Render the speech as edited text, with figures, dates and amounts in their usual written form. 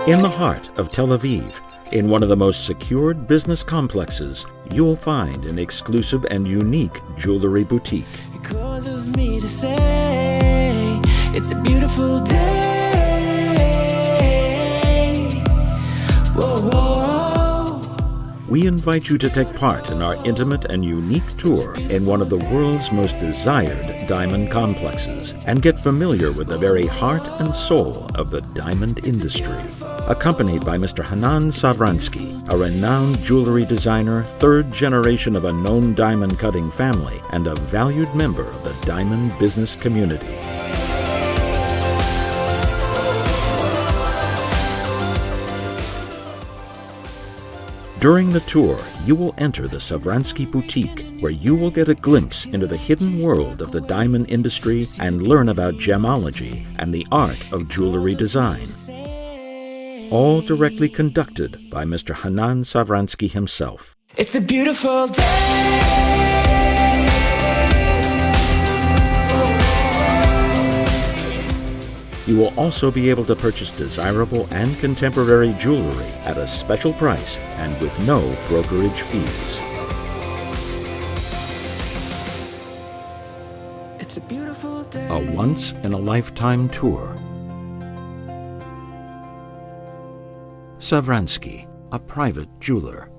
In the heart of Tel Aviv, in one of the most secured business complexes, you'll find an exclusive and unique jewelry boutique. It causes me to say, it's a beautiful day. Whoa, whoa, whoa. We invite you to take part in our intimate and unique tour in one of the world's most desired diamond complexes and get familiar with the very heart and soul of the diamond industry. Accompanied by Mr. Hanan Savransky, a renowned jewelry designer, third generation of a known diamond cutting family, and a valued member of the diamond business community. During the tour, you will enter the Savransky boutique, where you will get a glimpse into the hidden world of the diamond industry and learn about gemology and the art of jewelry design. All directly conducted by Mr. Hanan Savransky himself. It's a beautiful day. You will also be able to purchase desirable and contemporary jewelry at a special price and with no brokerage fees. It's a beautiful day. A once-in-a-lifetime tour. Savransky, a private jeweler.